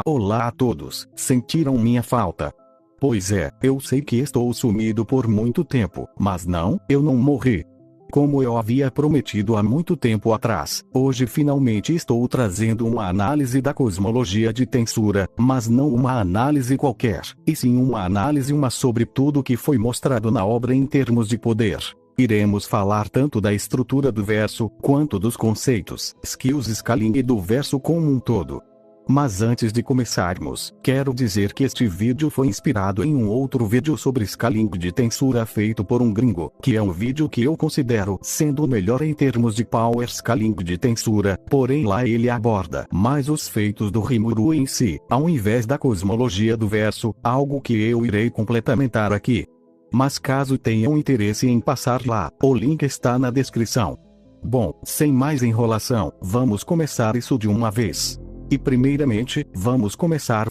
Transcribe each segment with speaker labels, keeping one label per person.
Speaker 1: Olá a todos, sentiram minha falta? Pois é, eu sei que estou sumido por muito tempo, mas não, eu não morri. Como eu havia prometido há muito tempo atrás, hoje finalmente estou trazendo uma análise da cosmologia de Tensura, mas não uma análise qualquer, e sim uma análise sobre tudo que foi mostrado na obra em termos de poder. Iremos falar tanto da estrutura do verso, quanto dos conceitos, skills scaling e do verso como um todo. Mas antes de começarmos, quero dizer que este vídeo foi inspirado em um outro vídeo sobre scaling de Tensura feito por um gringo, que é um vídeo que eu considero sendo o melhor em termos de power scaling de Tensura, porém lá ele aborda mais os feitos do Rimuru em si, ao invés da cosmologia do verso, algo que eu irei complementar aqui. Mas caso tenham interesse em passar lá, o link está na descrição. Bom, sem mais enrolação, vamos começar isso de uma vez. E primeiramente, vamos começar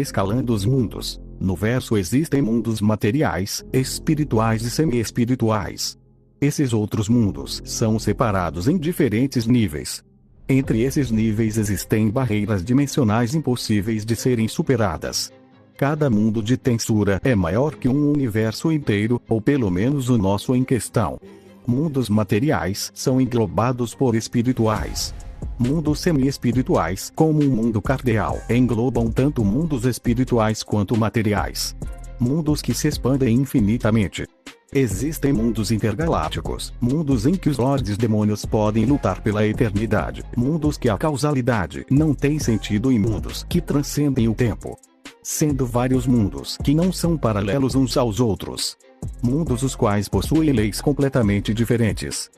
Speaker 1: escalando os mundos. No verso existem mundos materiais, espirituais e semi-espirituais. Esses outros mundos são separados em diferentes níveis. Entre esses níveis existem barreiras dimensionais impossíveis de serem superadas. Cada mundo de Tensura é maior que um universo inteiro, ou pelo menos o nosso em questão. Mundos materiais são englobados por espirituais. Mundos semi-espirituais, como o mundo cardeal, englobam tanto mundos espirituais quanto materiais. Mundos que se expandem infinitamente. Existem mundos intergalácticos, mundos em que os lordes demônios podem lutar pela eternidade, mundos que a causalidade não tem sentido e mundos que transcendem o tempo. Sendo vários mundos que não são paralelos uns aos outros. Mundos os quais possuem leis completamente diferentes.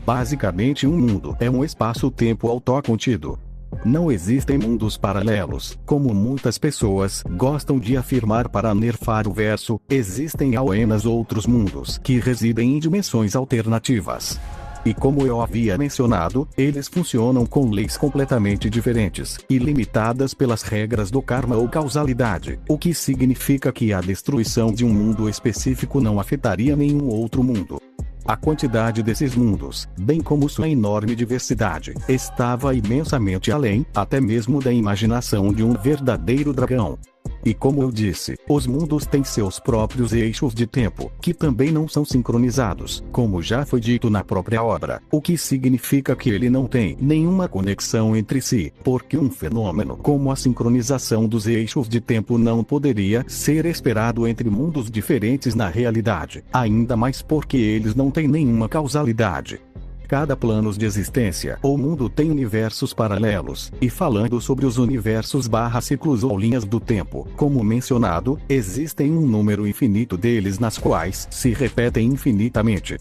Speaker 1: Basicamente um mundo é um espaço-tempo autocontido. Não existem mundos paralelos, como muitas pessoas gostam de afirmar para nerfar o verso, existem apenas outros mundos que residem em dimensões alternativas. E como eu havia mencionado, eles funcionam com leis completamente diferentes, e limitadas pelas regras do karma ou causalidade, o que significa que a destruição de um mundo específico não afetaria nenhum outro mundo. A quantidade desses mundos, bem como sua enorme diversidade, estava imensamente além, até mesmo da imaginação de um verdadeiro dragão. E como eu disse, os mundos têm seus próprios eixos de tempo, que também não são sincronizados, como já foi dito na própria obra, o que significa que ele não tem nenhuma conexão entre si, porque um fenômeno como a sincronização dos eixos de tempo não poderia ser esperado entre mundos diferentes na realidade, ainda mais porque eles não têm nenhuma causalidade. Cada plano de existência ou mundo tem universos paralelos, e falando sobre os universos ciclos ou linhas do tempo, como mencionado, existem um número infinito deles nas quais se repetem infinitamente.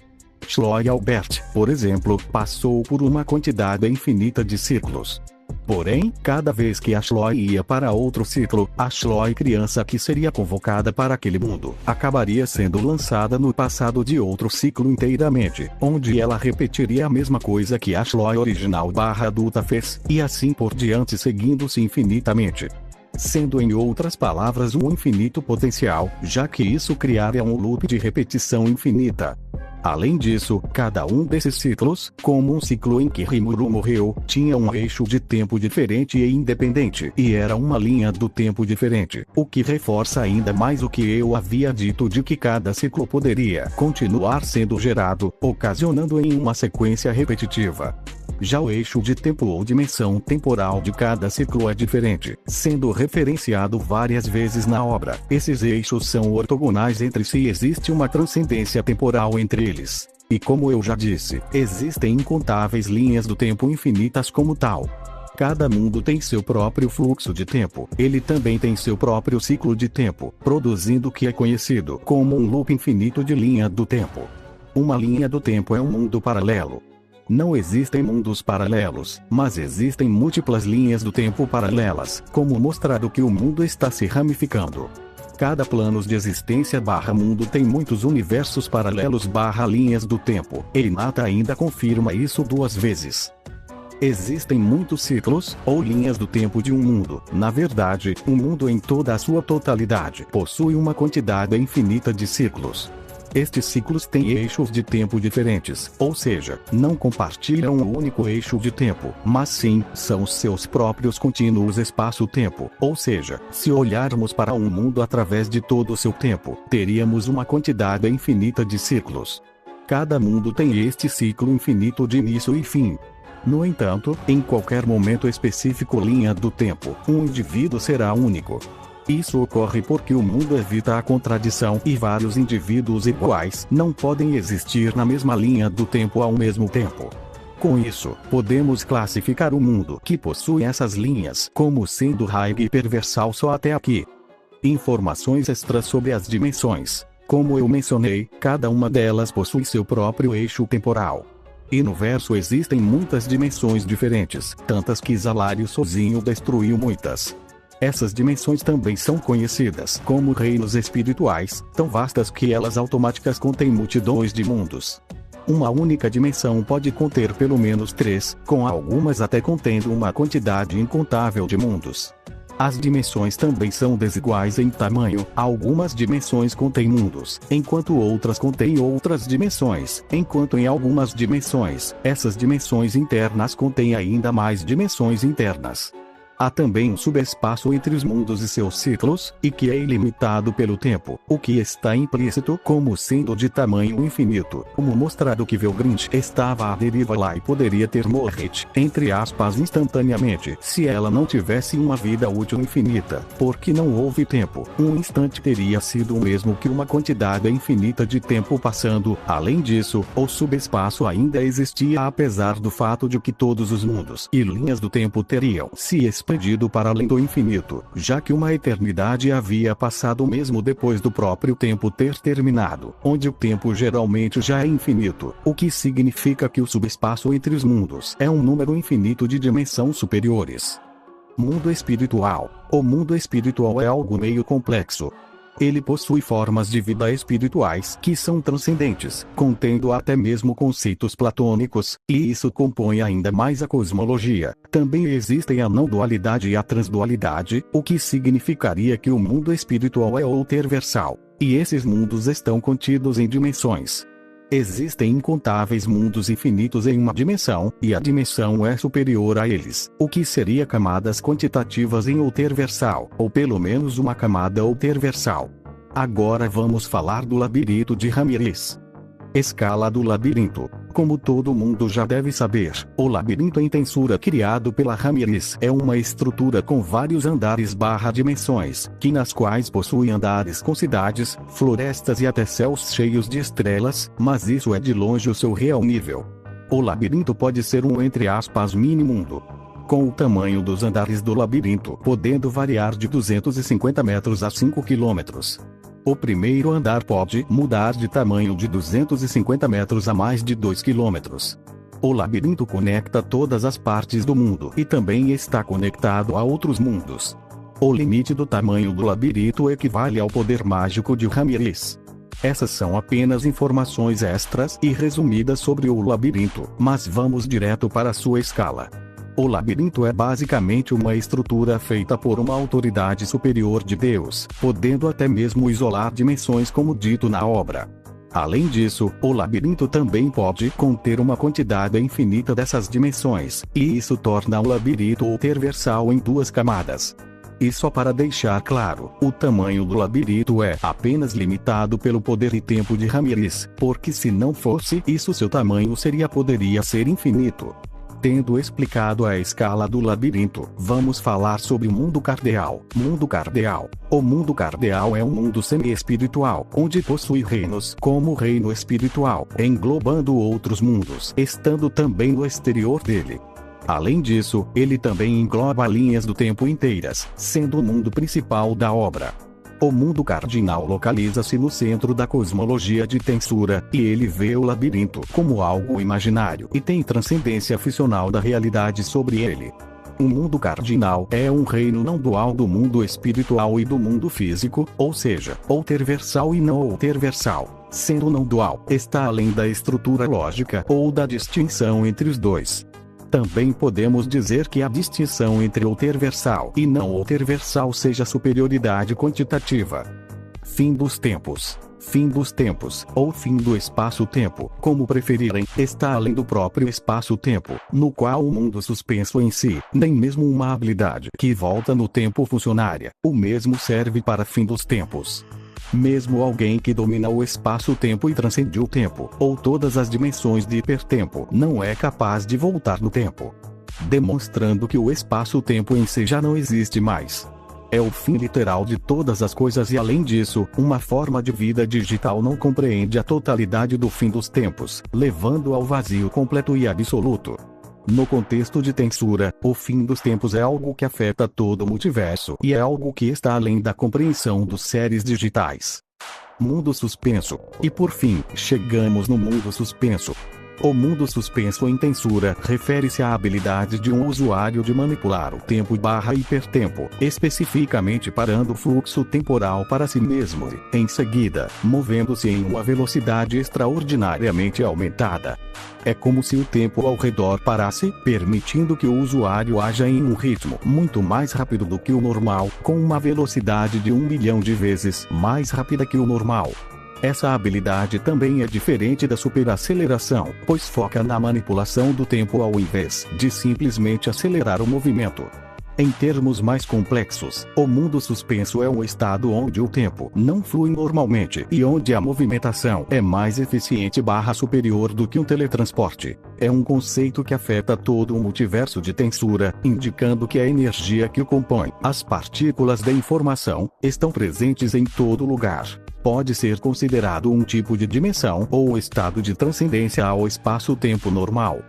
Speaker 1: Shloy Albert, por exemplo, passou por uma quantidade infinita de ciclos. Porém, cada vez que a Shloy ia para outro ciclo, a Shloy criança que seria convocada para aquele mundo, acabaria sendo lançada no passado de outro ciclo inteiramente, onde ela repetiria a mesma coisa que a Shloy original adulta fez, e assim por diante seguindo-se infinitamente. Sendo em outras palavras um infinito potencial, já que isso criaria um loop de repetição infinita. Além disso, cada um desses ciclos, como um ciclo em que Rimuru morreu, tinha um eixo de tempo diferente e independente, e era uma linha do tempo diferente, o que reforça ainda mais o que eu havia dito de que cada ciclo poderia continuar sendo gerado, ocasionando em uma sequência repetitiva. Já o eixo de tempo ou dimensão temporal de cada ciclo é diferente, sendo referenciado várias vezes na obra. Esses eixos são ortogonais entre si e existe uma transcendência temporal entre eles. E como eu já disse, existem incontáveis linhas do tempo infinitas como tal. Cada mundo tem seu próprio fluxo de tempo, ele também tem seu próprio ciclo de tempo, produzindo o que é conhecido como um loop infinito de linha do tempo. Uma linha do tempo é um mundo paralelo. Não existem mundos paralelos, mas existem múltiplas linhas do tempo paralelas, como mostrado que o mundo está se ramificando. Cada plano de existência mundo tem muitos universos paralelos linhas do tempo, e Hinata ainda confirma isso 2 vezes. Existem muitos ciclos, ou linhas do tempo de um mundo. Na verdade, um mundo em toda a sua totalidade possui uma quantidade infinita de ciclos. Estes ciclos têm eixos de tempo diferentes, ou seja, não compartilham um único eixo de tempo, mas sim, são seus próprios contínuos espaço-tempo, ou seja, se olharmos para um mundo através de todo o seu tempo, teríamos uma quantidade infinita de ciclos. Cada mundo tem este ciclo infinito de início e fim. No entanto, em qualquer momento específico linha do tempo, um indivíduo será único. Isso ocorre porque o mundo evita a contradição e vários indivíduos iguais não podem existir na mesma linha do tempo ao mesmo tempo. Com isso, podemos classificar o mundo que possui essas linhas como sendo raio e perversal só até aqui. Informações extras sobre as dimensões. Como eu mencionei, cada uma delas possui seu próprio eixo temporal. E no verso existem muitas dimensões diferentes, tantas que Zalário sozinho destruiu muitas. Essas dimensões também são conhecidas como reinos espirituais, tão vastas que elas automáticas contêm multidões de mundos. Uma única dimensão pode conter pelo menos 3, com algumas até contendo uma quantidade incontável de mundos. As dimensões também são desiguais em tamanho, algumas dimensões contêm mundos, enquanto outras contêm outras dimensões, enquanto em algumas dimensões, essas dimensões internas contêm ainda mais dimensões internas. Há também um subespaço entre os mundos e seus ciclos, e que é ilimitado pelo tempo, o que está implícito como sendo de tamanho infinito, como mostrado que Velgrinch estava à deriva lá e poderia ter morrido, entre aspas instantaneamente, se ela não tivesse uma vida útil infinita, porque não houve tempo. Um instante teria sido o mesmo que uma quantidade infinita de tempo passando. Além disso, o subespaço ainda existia apesar do fato de que todos os mundos e linhas do tempo teriam se expandido para além do infinito, já que uma eternidade havia passado mesmo depois do próprio tempo ter terminado, onde o tempo geralmente já é infinito, o que significa que o subespaço entre os mundos é um número infinito de dimensões superiores. Mundo espiritual. O mundo espiritual é algo meio complexo. Ele possui formas de vida espirituais que são transcendentes, contendo até mesmo conceitos platônicos, e isso compõe ainda mais a cosmologia. Também existem a não-dualidade e a transdualidade, o que significaria que o mundo espiritual é outerversal, e esses mundos estão contidos em dimensões. Existem incontáveis mundos infinitos em uma dimensão, e a dimensão é superior a eles, o que seria camadas quantitativas em outerversal, ou pelo menos uma camada outerversal. Agora vamos falar do labirinto de Ramírez. Escala do labirinto. Como todo mundo já deve saber, o labirinto em tensura criado pela Ramírez é uma estrutura com vários andares/dimensões, que nas quais possui andares com cidades, florestas e até céus cheios de estrelas, mas isso é de longe o seu real nível. O labirinto pode ser um entre aspas mini-mundo, com o tamanho dos andares do labirinto podendo variar de 250 metros a 5 quilômetros. O primeiro andar pode mudar de tamanho de 250 metros a mais de 2 quilômetros. O labirinto conecta todas as partes do mundo e também está conectado a outros mundos. O limite do tamanho do labirinto equivale ao poder mágico de Ramírez. Essas são apenas informações extras e resumidas sobre o labirinto, mas vamos direto para sua escala. O labirinto é basicamente uma estrutura feita por uma autoridade superior de Deus, podendo até mesmo isolar dimensões como dito na obra. Além disso, o labirinto também pode conter uma quantidade infinita dessas dimensões, e isso torna o labirinto outerversal em 2 camadas. E só para deixar claro, o tamanho do labirinto é apenas limitado pelo poder e tempo de Ramírez, porque se não fosse isso seu tamanho poderia ser infinito. Tendo explicado a escala do labirinto, vamos falar sobre o mundo cardeal. Mundo cardeal. O mundo cardeal é um mundo semi-espiritual, onde possui reinos como o reino espiritual, englobando outros mundos, estando também no exterior dele. Além disso, ele também engloba linhas do tempo inteiras, sendo o mundo principal da obra. O mundo cardinal localiza-se no centro da cosmologia de tensura, e ele vê o labirinto como algo imaginário e tem transcendência funcional da realidade sobre ele. O mundo cardinal é um reino não dual do mundo espiritual e do mundo físico, ou seja, outerversal e não outerversal. Sendo não dual, está além da estrutura lógica ou da distinção entre os dois. Também podemos dizer que a distinção entre outerversal e não outerversal seja superioridade quantitativa. Fim dos tempos. Fim dos tempos, ou fim do espaço-tempo, como preferirem, está além do próprio espaço-tempo, no qual o mundo suspenso em si, nem mesmo uma habilidade que volta no tempo funcionaria. O mesmo serve para fim dos tempos. Mesmo alguém que domina o espaço-tempo e transcende o tempo, ou todas as dimensões de hipertempo, não é capaz de voltar no tempo, demonstrando que o espaço-tempo em si já não existe mais. É o fim literal de todas as coisas e, além disso, uma forma de vida digital não compreende a totalidade do fim dos tempos, levando ao vazio completo e absoluto. No contexto de tensura, o fim dos tempos é algo que afeta todo o multiverso e é algo que está além da compreensão dos seres digitais. Mundo suspenso. E por fim, chegamos no mundo suspenso. O mundo suspenso em tensura refere-se à habilidade de um usuário de manipular o tempo/hipertempo, especificamente parando o fluxo temporal para si mesmo e, em seguida, movendo-se em uma velocidade extraordinariamente aumentada. É como se o tempo ao redor parasse, permitindo que o usuário haja em um ritmo muito mais rápido do que o normal, com uma velocidade de 1 milhão de vezes mais rápida que o normal. Essa habilidade também é diferente da superaceleração, pois foca na manipulação do tempo ao invés de simplesmente acelerar o movimento. Em termos mais complexos, o mundo suspenso é um estado onde o tempo não flui normalmente e onde a movimentação é mais eficiente/superior do que um teletransporte. É um conceito que afeta todo o multiverso de tensura, indicando que a energia que o compõe, as partículas da informação, estão presentes em todo lugar. Pode ser considerado um tipo de dimensão ou estado de transcendência ao espaço-tempo normal.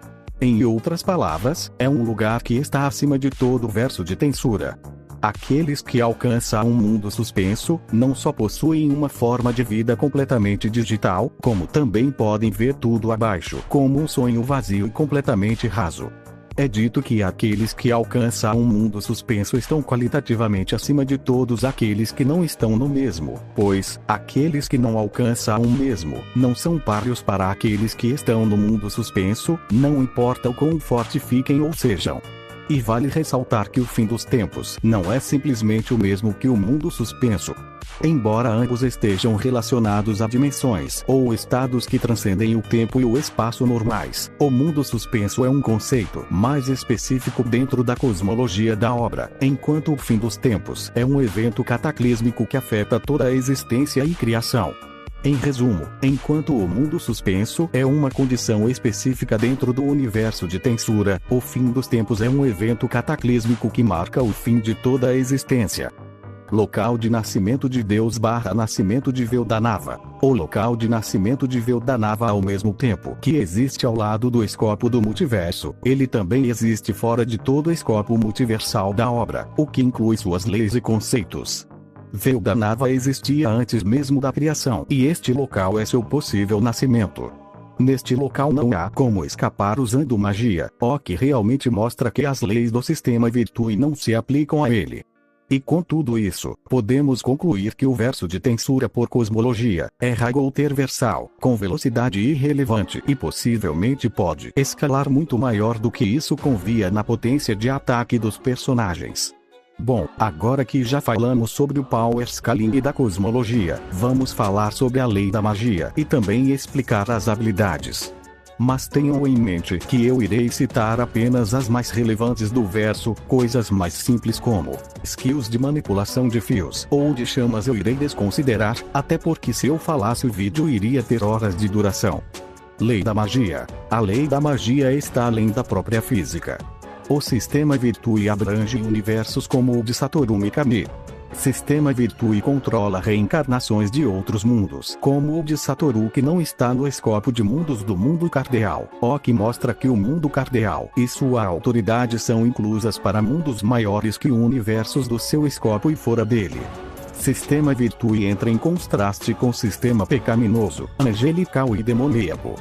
Speaker 1: Em outras palavras, é um lugar que está acima de todo o verso de tensura. Aqueles que alcançam um mundo suspenso, não só possuem uma forma de vida completamente digital, como também podem ver tudo abaixo, como um sonho vazio e completamente raso. É dito que aqueles que alcançam um mundo suspenso estão qualitativamente acima de todos aqueles que não estão no mesmo, pois, aqueles que não alcançam o mesmo, não são páreos para aqueles que estão no mundo suspenso, não importa o quão forte fiquem ou sejam. E vale ressaltar que o fim dos tempos não é simplesmente o mesmo que o mundo suspenso. Embora ambos estejam relacionados a dimensões ou estados que transcendem o tempo e o espaço normais, o mundo suspenso é um conceito mais específico dentro da cosmologia da obra, enquanto o fim dos tempos é um evento cataclísmico que afeta toda a existência e criação. Em resumo, enquanto o mundo suspenso é uma condição específica dentro do universo de tensura, o fim dos tempos é um evento cataclísmico que marca o fim de toda a existência. Local de nascimento de Deus/nascimento de Veldanava. O local de nascimento de Veldanava, ao mesmo tempo que existe ao lado do escopo do multiverso, ele também existe fora de todo o escopo multiversal da obra, o que inclui suas leis e conceitos. Veldanava existia antes mesmo da criação, e este local é seu possível nascimento. Neste local não há como escapar usando magia, o que realmente mostra que as leis do sistema Virtue não se aplicam a ele. E com tudo isso, podemos concluir que o verso de tensura por cosmologia é Ragoulter-versal, com velocidade irrelevante e possivelmente pode escalar muito maior do que isso com via na potência de ataque dos personagens. Bom, agora que já falamos sobre o Power Scaling da cosmologia, vamos falar sobre a lei da magia e também explicar as habilidades. Mas tenham em mente que eu irei citar apenas as mais relevantes do verso, coisas mais simples como skills de manipulação de fios ou de chamas eu irei desconsiderar, até porque se eu falasse o vídeo iria ter horas de duração. Lei da magia. A lei da magia está além da própria física. O sistema Virtue abrange universos como o de Satoru Mikami. Sistema Virtue controla reencarnações de outros mundos, como o de Satoru, que não está no escopo de mundos do mundo cardeal, o que mostra que o mundo cardeal e sua autoridade são inclusas para mundos maiores que universos do seu escopo e fora dele. Sistema Virtue entra em contraste com sistema pecaminoso, angelical e demoníaco.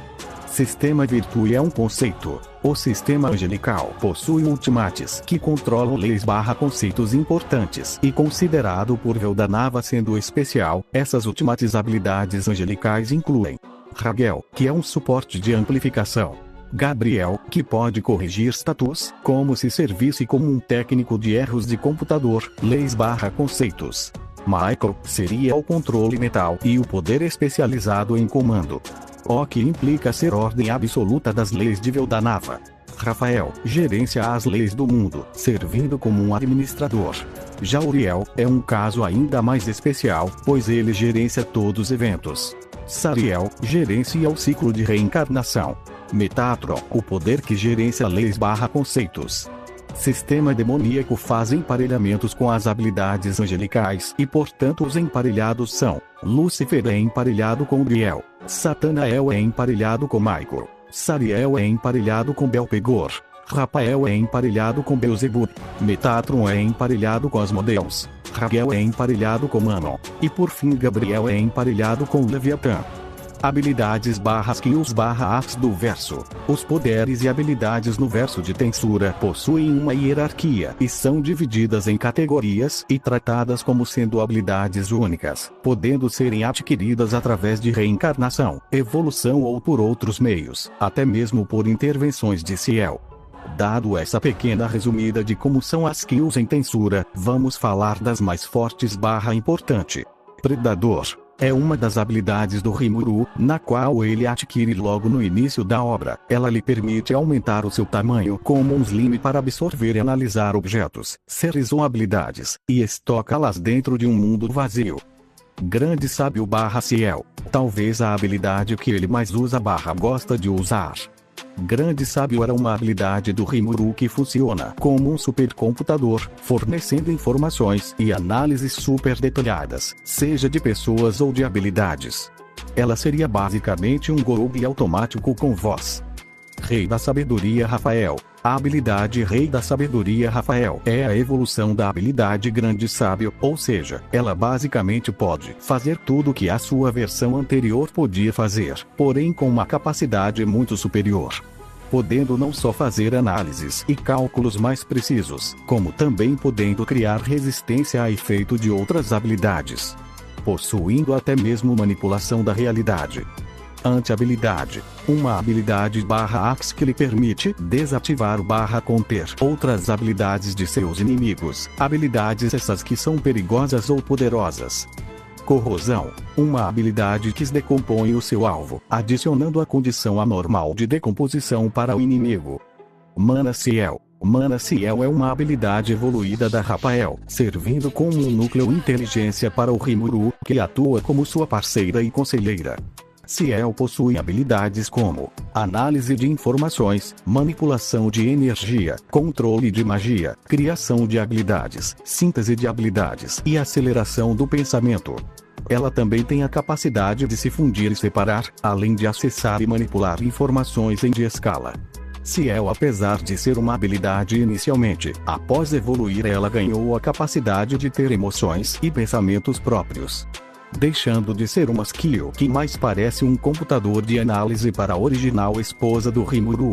Speaker 1: Sistema Virtue é um conceito. O sistema angelical possui ultimates que controlam leis/conceitos importantes e considerado por Veldanava sendo especial. Essas ultimates habilidades angelicais incluem Raguel, que é um suporte de amplificação. Gabriel, que pode corrigir status, como se servisse como um técnico de erros de computador, leis/conceitos. Michael seria o controle mental e o poder especializado em comando. O que implica ser ordem absoluta das leis de Veldanava. Rafael gerência as leis do mundo, servindo como um administrador. Já Uriel é um caso ainda mais especial, pois ele gerencia todos os eventos. Sariel gerencia o ciclo de reencarnação. Metatron, o poder que gerencia leis/conceitos. Sistema demoníaco faz emparelhamentos com as habilidades angelicais e portanto os emparelhados são: Lúcifer é emparelhado com Uriel, Satanael é emparelhado com Michael, Sariel é emparelhado com Belpegor, Rafael é emparelhado com Beelzebub, Metatron é emparelhado com Asmodeus, Raguel é emparelhado com Manon, e por fim Gabriel é emparelhado com Leviatã. Habilidades/skills/arts do verso. Os poderes e habilidades no verso de Tensura possuem uma hierarquia e são divididas em categorias e tratadas como sendo habilidades únicas, podendo serem adquiridas através de reencarnação, evolução ou por outros meios, até mesmo por intervenções de Ciel. Dado essa pequena resumida de como são as skills em Tensura, vamos falar das mais fortes/importante. Predador é uma das habilidades do Rimuru, na qual ele adquire logo no início da obra. Ela lhe permite aumentar o seu tamanho como um slime para absorver e analisar objetos, seres ou habilidades, e estocá-las dentro de um mundo vazio. Grande sábio/Ciel, talvez a habilidade que ele mais usa/gosta de usar. Grande Sábio era uma habilidade do Rimuru que funciona como um supercomputador, fornecendo informações e análises super detalhadas, seja de pessoas ou de habilidades. Ela seria basicamente um Gorubi automático com voz. Rei da Sabedoria Rafael. A habilidade Rei da Sabedoria Rafael é a evolução da habilidade Grande Sábio, ou seja, ela basicamente pode fazer tudo o que a sua versão anterior podia fazer, porém com uma capacidade muito superior. Podendo não só fazer análises e cálculos mais precisos, como também podendo criar resistência a efeito de outras habilidades. Possuindo até mesmo manipulação da realidade. Anti-habilidade. Uma habilidade/axe que lhe permite desativar/conter outras habilidades de seus inimigos. Habilidades essas que são perigosas ou poderosas. Corrosão. Uma habilidade que decompõe o seu alvo, adicionando a condição anormal de decomposição para o inimigo. Mana Ciel. Mana Ciel é uma habilidade evoluída da Rafael, servindo como um núcleo inteligência para o Rimuru, que atua como sua parceira e conselheira. Ciel possui habilidades como análise de informações, manipulação de energia, controle de magia, criação de habilidades, síntese de habilidades e aceleração do pensamento. Ela também tem a capacidade de se fundir e separar, além de acessar e manipular informações em escala. Ciel, apesar de ser uma habilidade inicialmente, após evoluir ela ganhou a capacidade de ter emoções e pensamentos próprios. Deixando de ser uma skill que mais parece um computador de análise para a original esposa do Rimuru.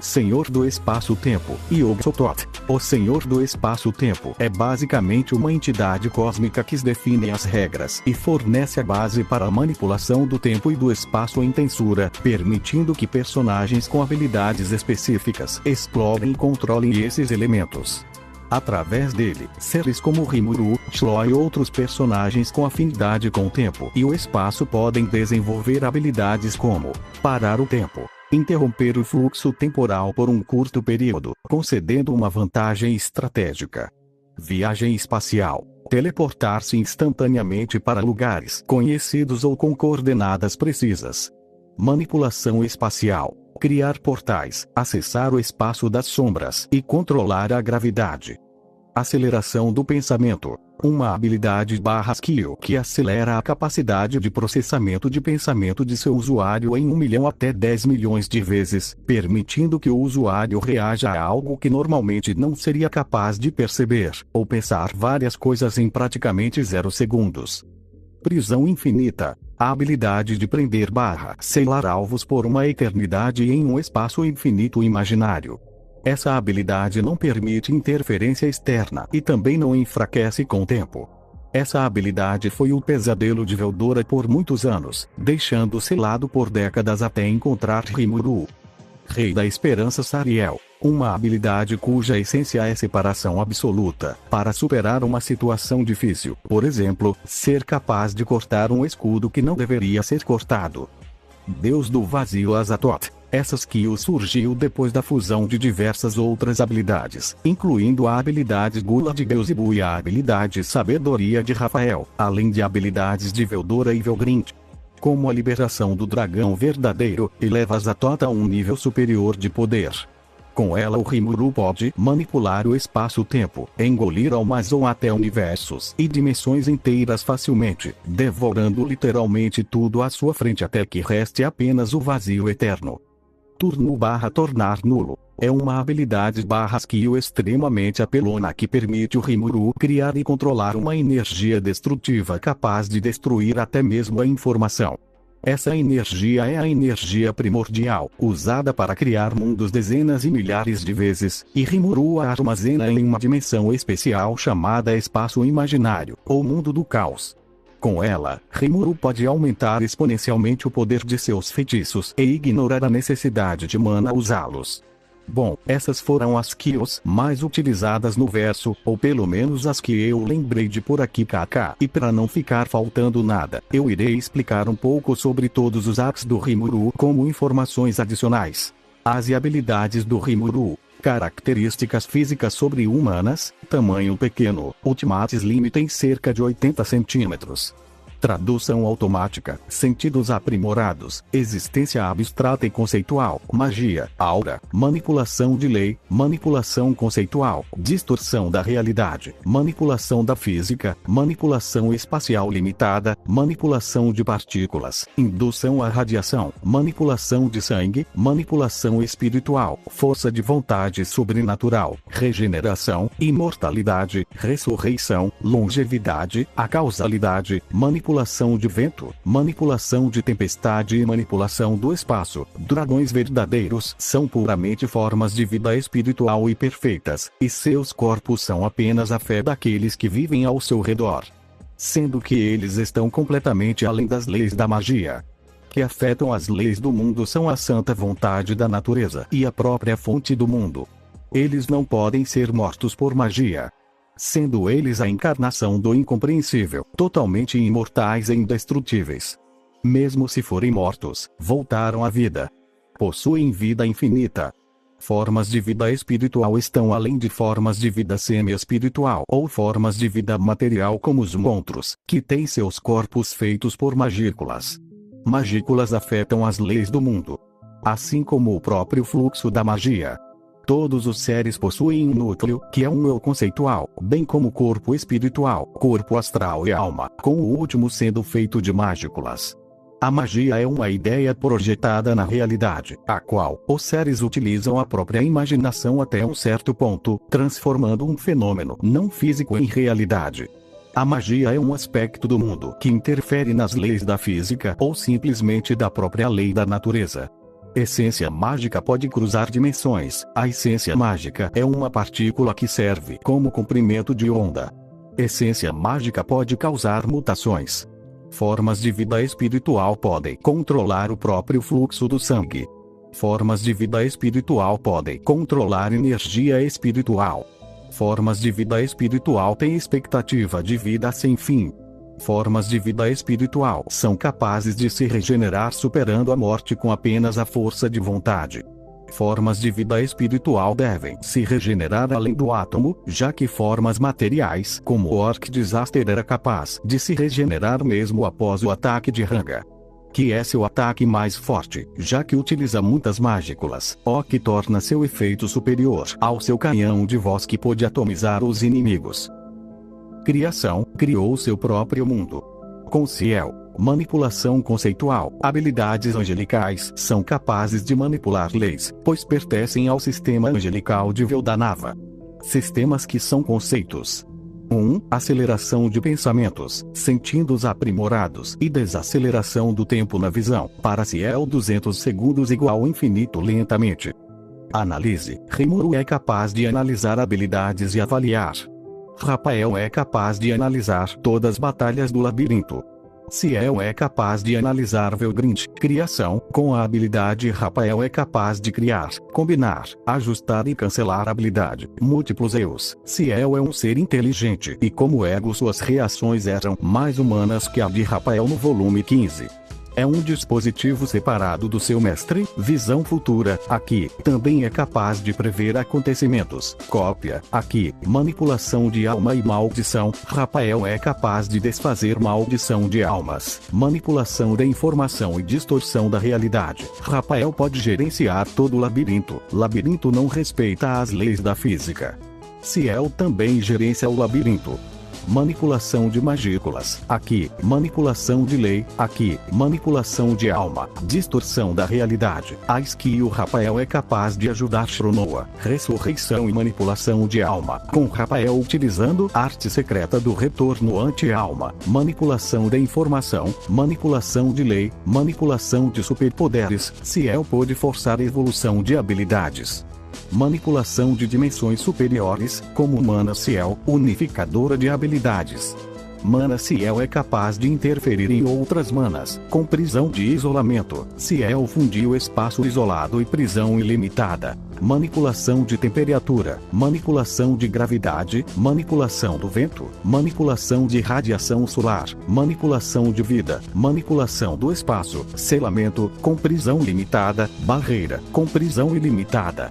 Speaker 1: Senhor do Espaço-Tempo, Yog-Sothoth. O Senhor do Espaço-Tempo é basicamente uma entidade cósmica que define as regras e fornece a base para a manipulação do tempo e do espaço em Tensura, permitindo que personagens com habilidades específicas explorem e controlem esses elementos. Através dele, seres como Rimuru, Chlo e outros personagens com afinidade com o tempo e o espaço podem desenvolver habilidades como parar o tempo, interromper o fluxo temporal por um curto período, concedendo uma vantagem estratégica. Viagem espacial. Teleportar-se instantaneamente para lugares conhecidos ou com coordenadas precisas. Manipulação espacial. Criar portais, acessar o espaço das sombras e controlar a gravidade. Aceleração do pensamento. Uma habilidade/skill que acelera a capacidade de processamento de pensamento de seu usuário em 1 milhão até 10 milhões de vezes, permitindo que o usuário reaja a algo que normalmente não seria capaz de perceber, ou pensar várias coisas em praticamente 0 segundos. Prisão infinita. A habilidade de prender/selar alvos por uma eternidade em um espaço infinito imaginário. Essa habilidade não permite interferência externa e também não enfraquece com o tempo. Essa habilidade foi o pesadelo de Veldora por muitos anos, deixando selado por décadas até encontrar Rimuru. Rei da Esperança Sariel. Uma habilidade cuja essência é separação absoluta, para superar uma situação difícil. Por exemplo, ser capaz de cortar um escudo que não deveria ser cortado. Deus do Vazio Azathoth. Essa skill surgiu depois da fusão de diversas outras habilidades, incluindo a habilidade Gula de Beelzebub e a habilidade Sabedoria de Rafael, além de habilidades de Veldora e Velgrind. Como a liberação do dragão verdadeiro, eleva Azathoth a um nível superior de poder. Com ela o Rimuru pode manipular o espaço-tempo, engolir almas ou até universos e dimensões inteiras facilmente, devorando literalmente tudo à sua frente até que reste apenas o vazio eterno. Turno/tornar nulo. É uma habilidade skill extremamente apelona que permite o Rimuru criar e controlar uma energia destrutiva capaz de destruir até mesmo a informação. Essa energia é a energia primordial, usada para criar mundos dezenas e milhares de vezes, e Rimuru a armazena em uma dimensão especial chamada espaço imaginário, ou mundo do caos. Com ela, Rimuru pode aumentar exponencialmente o poder de seus feitiços e ignorar a necessidade de mana usá-los. Bom, essas foram as skills mais utilizadas no verso, ou pelo menos as que eu lembrei de por aqui kk. E para não ficar faltando nada, eu irei explicar um pouco sobre todos os arcs do Rimuru como informações adicionais. As e habilidades do Rimuru. Características físicas sobre-humanas, tamanho pequeno, Ultimate Limit em cerca de 80 centímetros. Tradução automática, sentidos aprimorados, existência abstrata e conceitual, magia, aura, manipulação de lei, manipulação conceitual, distorção da realidade, manipulação da física, manipulação espacial limitada, manipulação de partículas, indução à radiação, manipulação de sangue, manipulação espiritual, força de vontade sobrenatural, regeneração, imortalidade, ressurreição, longevidade, a causalidade, manipulação de vento, manipulação de tempestade e manipulação do espaço. Dragões verdadeiros são puramente formas de vida espiritual e perfeitas, e seus corpos são apenas a fé daqueles que vivem ao seu redor. Sendo que eles estão completamente além das leis da magia. Que afetam as leis do mundo são a santa vontade da natureza e a própria fonte do mundo. Eles não podem ser mortos por magia. Sendo eles a encarnação do incompreensível, totalmente imortais e indestrutíveis. Mesmo se forem mortos, voltaram à vida. Possuem vida infinita. Formas de vida espiritual estão além de formas de vida semi-espiritual ou formas de vida material como os monstros, que têm seus corpos feitos por magículas. Magículas afetam as leis do mundo. Assim como o próprio fluxo da magia. Todos os seres possuem um núcleo, que é um eu conceitual, bem como corpo espiritual, corpo astral e alma, com o último sendo feito de magículas. A magia é uma ideia projetada na realidade, a qual os seres utilizam a própria imaginação até um certo ponto, transformando um fenômeno não físico em realidade. A magia é um aspecto do mundo que interfere nas leis da física ou simplesmente da própria lei da natureza. Essência mágica pode cruzar dimensões. A essência mágica é uma partícula que serve como comprimento de onda. Essência mágica pode causar mutações. Formas de vida espiritual podem controlar o próprio fluxo do sangue. Formas de vida espiritual podem controlar energia espiritual. Formas de vida espiritual têm expectativa de vida sem fim. Formas de vida espiritual são capazes de se regenerar superando a morte com apenas a força de vontade. Formas de vida espiritual devem se regenerar além do átomo, já que formas materiais, como o Orc Disaster era capaz de se regenerar mesmo após o ataque de Ranga. Que é seu ataque mais forte, já que utiliza muitas mágiculas, o que torna seu efeito superior ao seu canhão de voz que pode atomizar os inimigos. Criação, criou seu próprio mundo. Conciel, manipulação conceitual. Habilidades angelicais são capazes de manipular leis, pois pertencem ao sistema angelical de Veldanava. Sistemas que são conceitos. 1. Aceleração de pensamentos, sentidos aprimorados e desaceleração do tempo na visão. Para Ciel 200 segundos igual infinito lentamente. Análise. Rimuru é capaz de analisar habilidades e avaliar. Rafael é capaz de analisar todas as batalhas do labirinto. Ciel é capaz de analisar Velgrind, criação, com a habilidade Rafael é capaz de criar, combinar, ajustar e cancelar habilidade, múltiplos eus. Ciel é um ser inteligente e como ego suas reações eram mais humanas que a de Rafael no volume 15. É um dispositivo separado do seu mestre, visão futura, aqui, também é capaz de prever acontecimentos, cópia, aqui, manipulação de alma e maldição, Rafael é capaz de desfazer maldição de almas, manipulação da informação e distorção da realidade, Rafael pode gerenciar todo o labirinto não respeita as leis da física. Ciel também gerencia o labirinto. Manipulação de magículas, aqui, manipulação de lei, aqui, manipulação de alma, distorção da realidade. A skill Rafael é capaz de ajudar Shronoa, ressurreição e manipulação de alma, com Rafael utilizando arte secreta do retorno anti-alma, manipulação da informação, manipulação de lei, manipulação de superpoderes. Ciel pode forçar a evolução de habilidades. Manipulação de dimensões superiores, como Mana Ciel, unificadora de habilidades. Mana Ciel é capaz de interferir em outras manas, com prisão de isolamento. Ciel fundiu espaço isolado e prisão ilimitada. Manipulação de temperatura, manipulação de gravidade, manipulação do vento, manipulação de radiação solar, manipulação de vida, manipulação do espaço, selamento, com prisão limitada, barreira, com prisão ilimitada.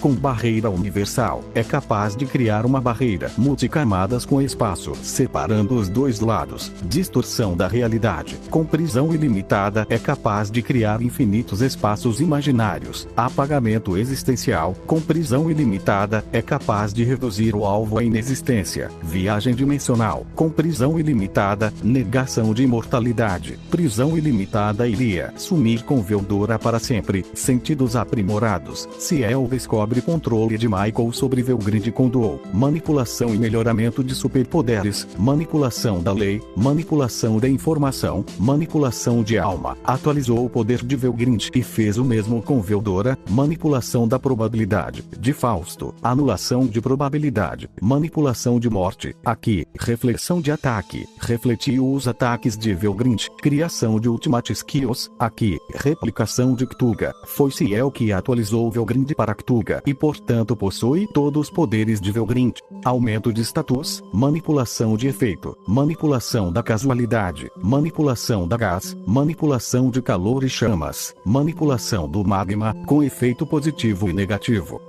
Speaker 1: Com barreira universal, é capaz de criar uma barreira multicamadas com espaço, separando os dois lados. Distorção da realidade, com prisão ilimitada, é capaz de criar infinitos espaços imaginários. Apagamento existencial, com prisão ilimitada, é capaz de reduzir o alvo à inexistência. Viagem dimensional, com prisão ilimitada, negação de imortalidade. Prisão ilimitada iria sumir com Veldora para sempre. Sentidos aprimorados, Ciel descobre controle de Michael sobre Velgrind com Duo, manipulação e melhoramento de superpoderes, manipulação da lei, manipulação da informação, manipulação de alma, atualizou o poder de Velgrind e fez o mesmo com Veldora, manipulação da probabilidade, de Fausto, anulação de probabilidade, manipulação de morte, aqui, reflexão de ataque, refletiu os ataques de Velgrind, criação de Ultimate Skills, aqui, replicação de Cthulhu, foi Ciel que atualizou Velgrind para Cthulhu e portanto possui todos os poderes de Velgrind. Aumento de status, manipulação de efeito, manipulação da casualidade, manipulação da gás, manipulação de calor e chamas, manipulação do magma, com efeito positivo e negativo.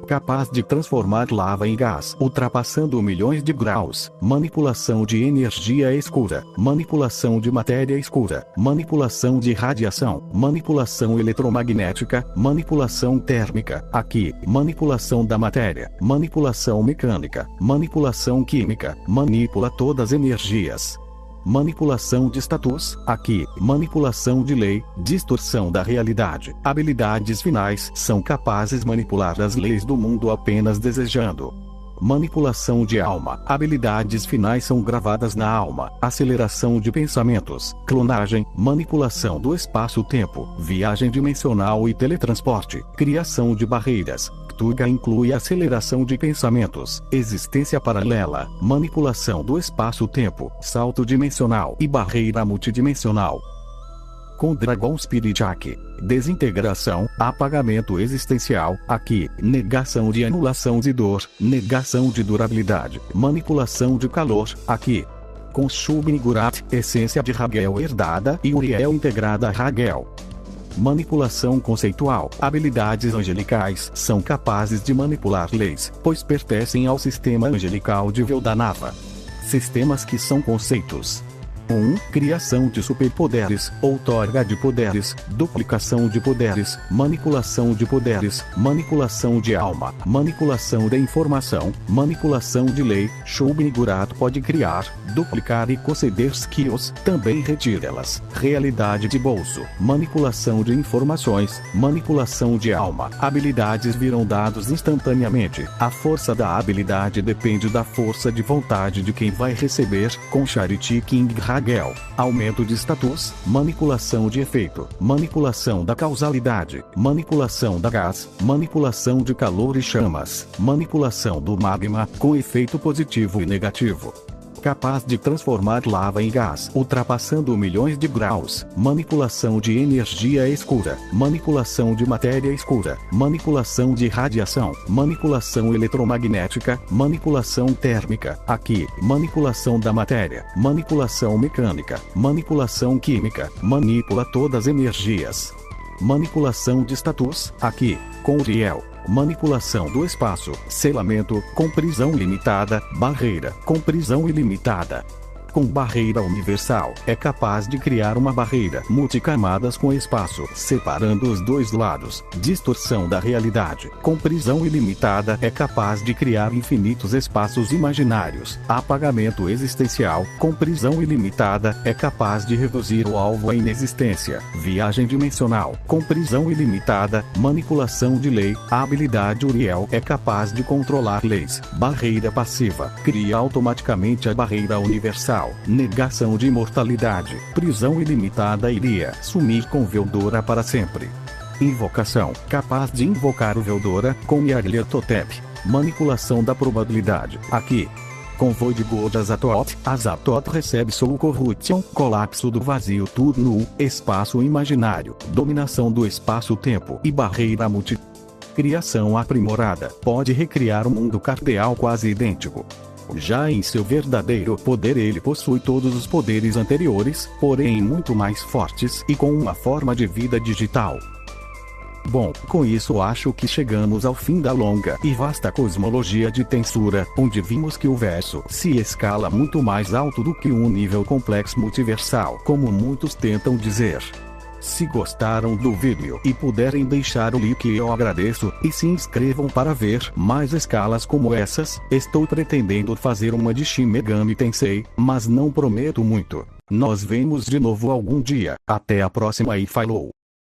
Speaker 1: Capaz de transformar lava em gás, ultrapassando milhões de graus, manipulação de energia escura, manipulação de matéria escura, manipulação de radiação, manipulação eletromagnética, manipulação térmica, aqui, manipulação da matéria, manipulação mecânica, manipulação química, manipula todas as energias. Manipulação de status, aqui, manipulação de lei, distorção da realidade. Habilidades finais são capazes de manipular as leis do mundo apenas desejando. Manipulação de alma. Habilidades finais são gravadas na alma. Aceleração de pensamentos, clonagem, manipulação do espaço-tempo, viagem dimensional e teletransporte, criação de barreiras. Cthulhu inclui aceleração de pensamentos, existência paralela, manipulação do espaço-tempo, salto dimensional e barreira multidimensional. Com Dragon Spirit aqui, desintegração, apagamento existencial, aqui, negação de anulação de dor, negação de durabilidade, manipulação de calor, aqui. Com Shub-Nigurat, essência de Hagel herdada e Uriel integrada a Hagel. Manipulação conceitual. Habilidades angelicais são capazes de manipular leis, pois pertencem ao sistema angelical de Veldanava. Sistemas que são conceitos. 1. Criação de superpoderes, outorga de poderes, duplicação de poderes, manipulação de poderes, manipulação de alma, manipulação da informação, manipulação de lei. Shub-Nigurat pode criar, duplicar e conceder skills, também retira-las. Realidade de bolso, manipulação de informações, manipulação de alma. Habilidades viram dados instantaneamente. A força da habilidade depende da força de vontade de quem vai receber, com Charity King Hagel. Aumento de status, manipulação de efeito, manipulação da causalidade, manipulação da gás, manipulação de calor e chamas, manipulação do magma, com efeito positivo e negativo. capaz de transformar lava em gás, ultrapassando milhões de graus, manipulação de energia escura, manipulação de matéria escura, manipulação de radiação, manipulação eletromagnética, manipulação térmica, aqui, manipulação da matéria, manipulação mecânica, manipulação química, manipula todas as energias. Manipulação de status, aqui, com Uriel. Manipulação do espaço, selamento, com prisão limitada, barreira, com prisão ilimitada. Com barreira universal, é capaz de criar uma barreira multicamadas com espaço, separando os dois lados. Distorção da realidade, com prisão ilimitada, é capaz de criar infinitos espaços imaginários. Apagamento existencial, com prisão ilimitada, é capaz de reduzir o alvo à inexistência. Viagem dimensional, com prisão ilimitada, manipulação de lei. A habilidade Uriel é capaz de controlar leis. Barreira passiva, cria automaticamente a barreira universal. Negação de imortalidade, prisão ilimitada iria sumir com Veldora para sempre. Invocação, capaz de invocar o Veldora com Nyarlathotep. Manipulação da probabilidade, aqui. Convoio de God Azatoth recebe Soul Corruption, colapso do vazio tudo nu, espaço imaginário, dominação do espaço-tempo e barreira multi. Criação aprimorada, pode recriar um mundo cardeal quase idêntico. Já em seu verdadeiro poder ele possui todos os poderes anteriores, porém muito mais fortes e com uma forma de vida digital. Bom, com isso acho que chegamos ao fim da longa e vasta cosmologia de Tensura, onde vimos que o verso se escala muito mais alto do que um nível complexo multiversal, como muitos tentam dizer. Se gostaram do vídeo e puderem deixar o like eu agradeço, e se inscrevam para ver mais escalas como essas. Estou pretendendo fazer uma de Shin Megami Tensei, mas não prometo muito. Nós vemos de novo algum dia. Até a próxima e falou!